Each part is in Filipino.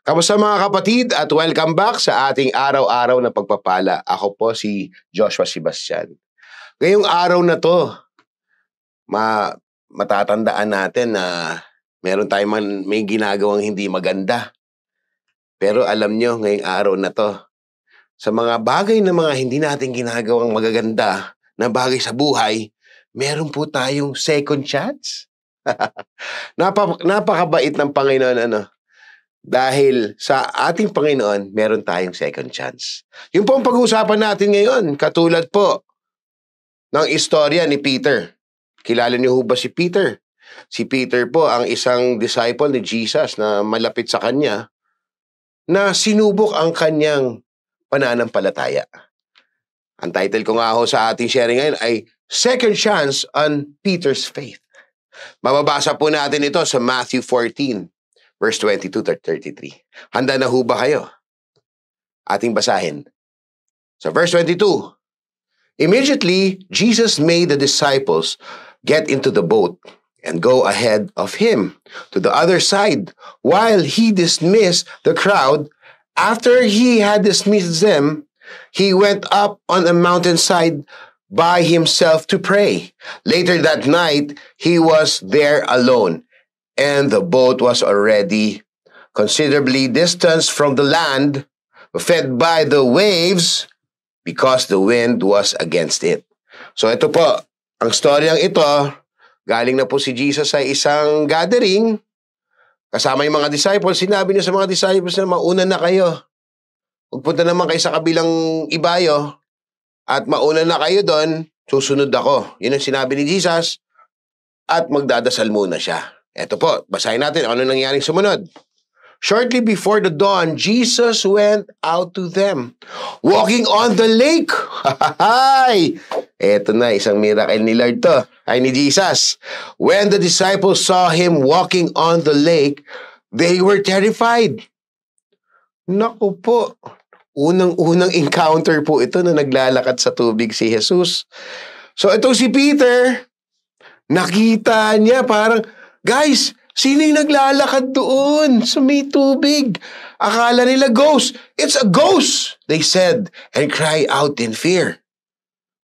Kamusta mga kapatid at welcome back sa ating araw-araw na pagpapala. Ako po si Joshua Sebastian. Ngayong araw na to, matatandaan natin na meron tayong may ginagawang hindi maganda. Pero alam nyo, ngayong araw na to, sa mga bagay na mga hindi natin ginagawang magaganda na bagay sa buhay, meron po tayong second chance. Napakabait ng Panginoon, Dahil sa ating Panginoon, meron tayong second chance. Yung po ang pag-uusapan natin ngayon, katulad po ng istorya ni Peter. Kilala niyo ba si Peter? Si Peter po ang isang disciple ni Jesus na malapit sa kanya na sinubok ang kanyang pananampalataya. Ang title ko nga ho sa ating sharing ngayon ay Second Chance on Peter's Faith. Mababasa po natin ito sa Matthew 14. Verse 22 to 33. Handa na ho ba kayo? Ating basahin. So verse 22. Immediately, Jesus made the disciples get into the boat and go ahead of him to the other side while he dismissed the crowd. After he had dismissed them, he went up on a mountainside by himself to pray. Later that night, he was there alone. And the boat was already considerably distanced from the land, fed by the waves, because the wind was against it. So ito po, ang storyang ito, galing na po si Jesus sa isang gathering, kasama yung mga disciples, sinabi niya sa mga disciples na mauna na kayo. Magpunta naman kayo sa kabilang ibayo, at mauna na kayo doon, susunod ako. Yun ang sinabi ni Jesus, at magdadasal muna siya. Ito po, basahin natin ano nangyaring sumunod. Shortly before the dawn, Jesus went out to them, walking on the lake. Ito na, isang miracle ni Lord to, ay ni Jesus. When the disciples saw him walking on the lake, they were terrified. Naku po, unang-unang encounter po ito na naglalakad sa tubig si Jesus. So itong si Peter, nakita niya parang, guys, sino yung naglalakad doon sa may tubig? Akala nila ghost. It's a ghost, they said, and cried out in fear.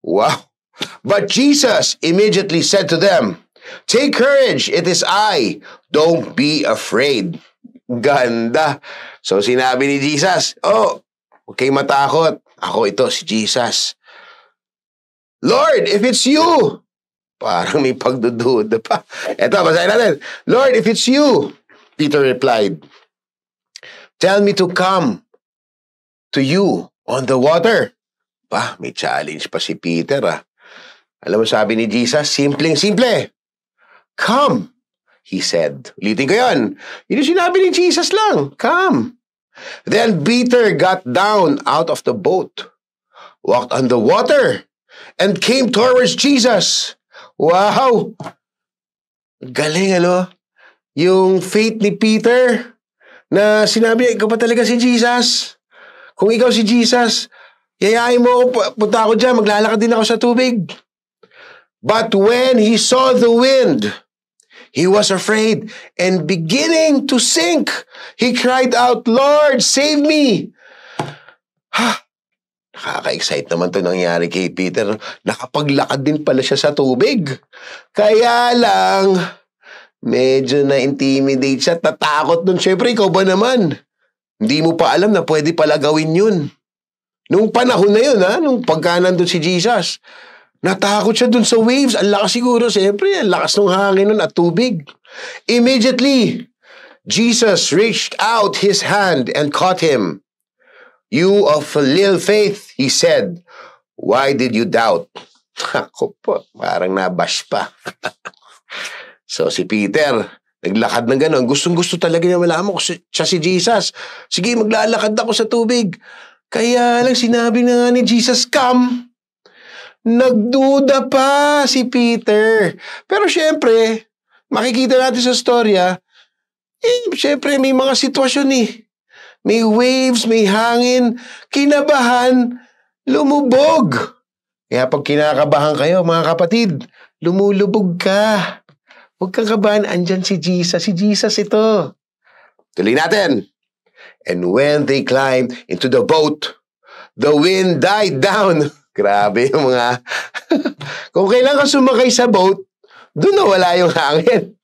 Wow. But Jesus immediately said to them, "Take courage, it is I. Don't be afraid." Ganda. So sinabi ni Jesus, huwag kayong matakot. Ako ito, si Jesus. Lord, if it's you. Parang may pagdududa pa. Eto, basahin natin. Lord, if it's you, Peter replied, tell me to come to you on the water. May challenge pa si Peter, Alam mo sabi ni Jesus, simpleng-simple. Come, he said. Ulitin ko yun. Yun yung sinabi ni Jesus lang. Come. Then Peter got down out of the boat, walked on the water, and came towards Jesus. Wow! Galing, Yung faith ni Peter na sinabi, ikaw pa talaga si Jesus. Kung ikaw si Jesus, yayain mo ako, punta ako dyan, maglalakad din ako sa tubig. But when he saw the wind, he was afraid and beginning to sink. He cried out, Lord, save me! Nakaka-excite naman ito nangyari kay Peter. Nakapaglakad din pala siya sa tubig. Kaya lang, medyo na-intimidate siya. Tatakot nun. Siyempre, ikaw ba naman? Hindi mo pa alam na pwede pala gawin yun. Nung panahon na yun, nung pagka nandun si Jesus, natakot siya dun sa waves. Ang lakas siguro, siyempre. Ang lakas ng hangin nun at tubig. Immediately, Jesus reached out his hand and caught him. You of little faith, he said, why did you doubt? Ako po, parang nabash pa. So si Peter, naglakad ng gano'n. Gustong-gusto talaga niya malaman ko siya si Jesus. Sige, maglalakad ako sa tubig. Kaya lang sinabi na nga ni Jesus, come. Nagduda pa si Peter. Pero syempre, makikita natin sa storya, syempre may mga sitwasyon May waves, may hangin, kinabahan, lumubog. Kaya pag kinakabahan kayo, mga kapatid, lumulubog ka. Huwag kang kabahan, andyan si Jesus. Si Jesus ito. Tuloy natin. And when they climbed into the boat, the wind died down. Grabe yung mga... Kung kailan ka sumakay sa boat, doon na wala yung hangin.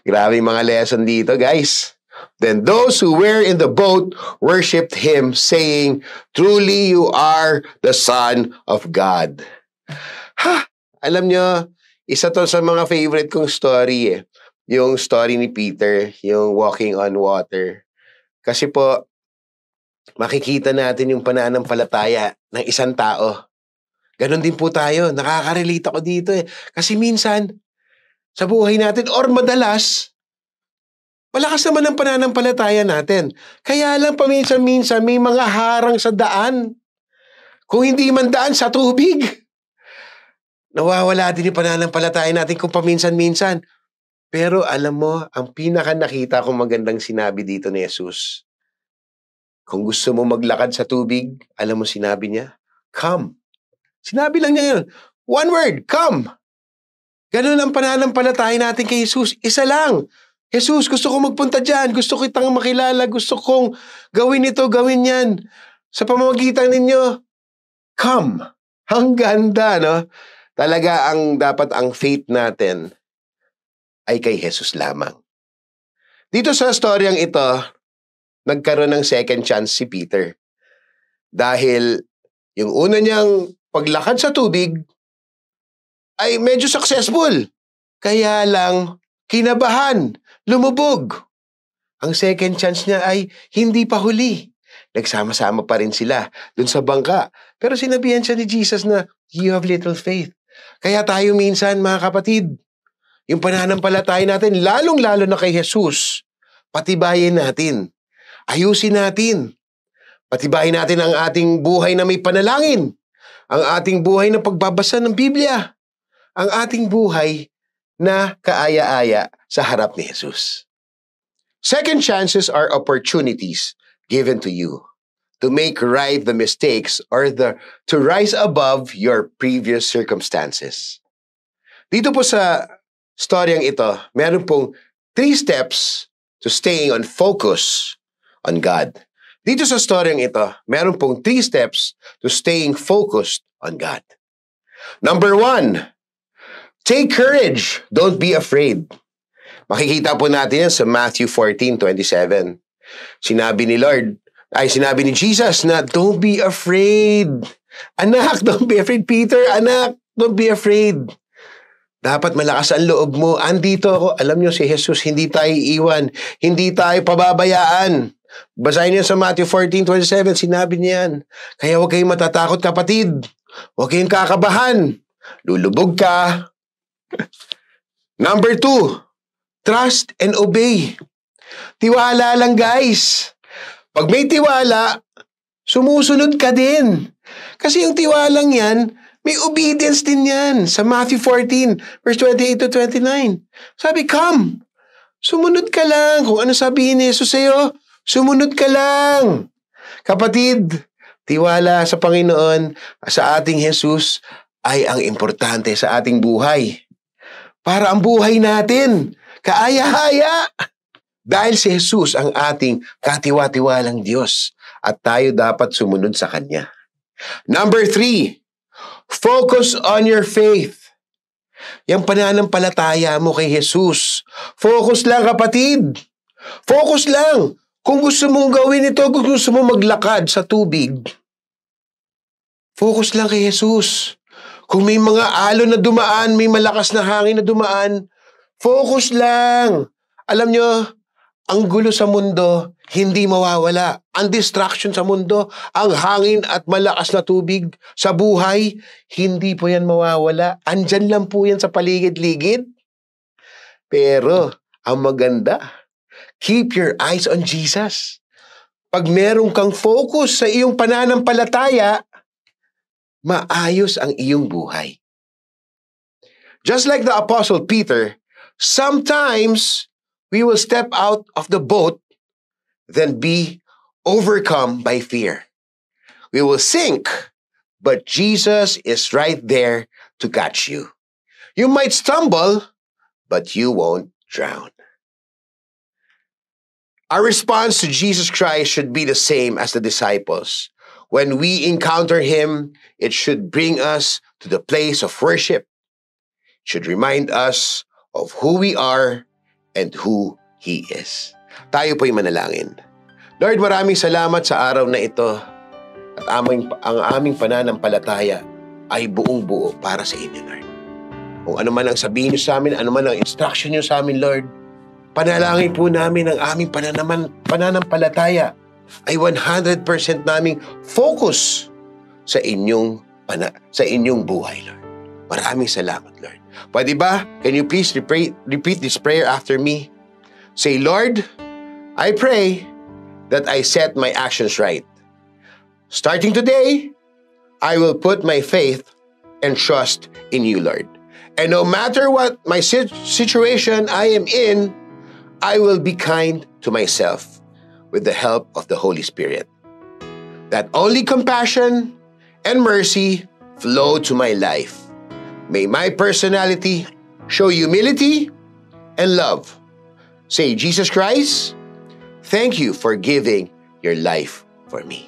Grabe yung mga lesson dito, guys. Then those who were in the boat worshipped him, saying, "Truly you are the Son of God." Ha! Alam nyo, isa to sa mga favorite kong story eh. Yung story ni Peter, yung walking on water. Kasi po, makikita natin yung pananampalataya ng isang tao. Ganon din po tayo. Nakaka-relate ako dito eh. Kasi minsan, sa buhay natin, or madalas, malakas naman ang pananampalataya natin. Kaya lang paminsan-minsan, may mga harang sa daan. Kung hindi man daan, sa tubig. Nawawala din yung pananampalataya natin kung paminsan-minsan. Pero alam mo, ang pinaka nakita kong magandang sinabi dito ni Jesus, kung gusto mo maglakad sa tubig, alam mo sinabi niya, come. Sinabi lang niya yun. One word, come. Ganun ang pananampalataya natin kay Jesus. Isa lang. Jesus, gusto kong magpunta dyan. Gusto ko kitang makilala. Gusto kong gawin ito, gawin yan. Sa pamamagitan ninyo, come. Ang ganda, no? Talaga dapat ang faith natin ay kay Jesus lamang. Dito sa storyang ito, nagkaroon ng second chance si Peter. Dahil yung una niyang paglakad sa tubig ay medyo successful. Kaya lang, kinabahan, lumubog. Ang second chance niya ay hindi pa huli. Nagsama-sama pa rin sila dun sa bangka. Pero sinabihan siya ni Jesus na, you have little faith. Kaya tayo minsan, mga kapatid, yung pananampalataya natin, lalong-lalo na kay Jesus, patibayin natin. Ayusin natin. Patibayin natin ang ating buhay na may panalangin. Ang ating buhay na pagbabasa ng Biblia. Ang ating buhay na kaaya-aya sa harap ni Jesus. Second chances are opportunities given to you to make right the mistakes or to rise above your previous circumstances. Dito po sa storyang ito, meron pong 3 steps to staying on focus on God. Dito sa storyang ito, meron pong 3 steps to staying focused on God. Number 1, take courage. Don't be afraid. Makikita po natin yan sa Matthew 14:27. Sinabi ni Jesus na, don't be afraid. Anak, don't be afraid. Peter, anak, don't be afraid. Dapat malakas ang loob mo. Andito ako. Alam niyo si Jesus, hindi tayo iiwan. Hindi tayo pababayaan. Basahin niyo sa Matthew 14:27, sinabi niya yan. Kaya huwag kayong matatakot, kapatid. Huwag kayong kakabahan. Lulubog ka. Number 2, trust and obey. Tiwala lang, guys. Pag may tiwala, sumusunod ka din. Kasi yung tiwalang yan, may obedience din yan. Sa Matthew 14, verse 28-29. Sabi, come. Sumunod ka lang. Kung ano sabihin ni Jesus sa'yo, sumunod ka lang. Kapatid, tiwala sa Panginoon, sa ating Jesus, ay ang importante sa ating buhay. Para ang buhay natin, kaaya-haya. Dahil si Jesus ang ating katiwa-tiwalang Diyos at tayo dapat sumunod sa Kanya. Number 3, focus on your faith. Yung pananampalataya mo kay Jesus. Focus lang, kapatid. Focus lang. Kung gusto mong gawin ito, kung gusto mong maglakad sa tubig, focus lang kay Jesus. Kung may mga alon na dumaan, may malakas na hangin na dumaan, focus lang. Alam nyo, ang gulo sa mundo, hindi mawawala. Ang distraction sa mundo, ang hangin at malakas na tubig sa buhay, hindi po yan mawawala. Andyan lang po yan sa paligid-ligid. Pero, ang maganda, keep your eyes on Jesus. Pag meron kang focus sa iyong pananampalataya, maayos ang iyong buhay. Just like the Apostle Peter, sometimes we will step out of the boat, then be overcome by fear. We will sink, but Jesus is right there to catch you. You might stumble, but you won't drown. Our response to Jesus Christ should be the same as the disciples. When we encounter Him, it should bring us to the place of worship. It should remind us of who we are and who He is. Tayo po'y manalangin. Lord, maraming salamat sa araw na ito at ang aming pananampalataya ay buong-buo para sa inyo, Lord. Kung ano man ang sabihin niyo sa amin, ano man ang instruction niyo sa amin, Lord, panalangin po namin ang aming pananampalataya ay 100% naming focus sa inyong buhay, Lord. Maraming salamat, Lord. Pwede ba? Can you please repeat this prayer after me? Say, Lord, I pray that I set my actions right. Starting today, I will put my faith and trust in you, Lord. And no matter what my situation I am in, I will be kind to myself with the help of the Holy Spirit. That only compassion and mercy flow to my life. May my personality show humility and love. Say, Jesus Christ, thank you for giving your life for me.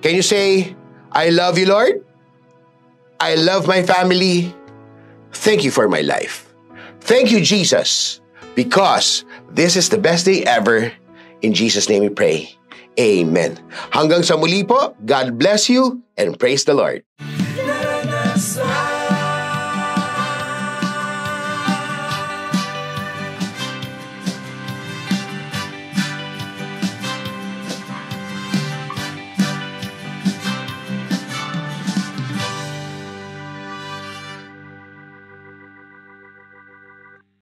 Can you say, I love you, Lord? I love my family. Thank you for my life. Thank you, Jesus, because this is the best day ever. In Jesus' name we pray. Amen. Hanggang sa muli po, God bless you and praise the Lord.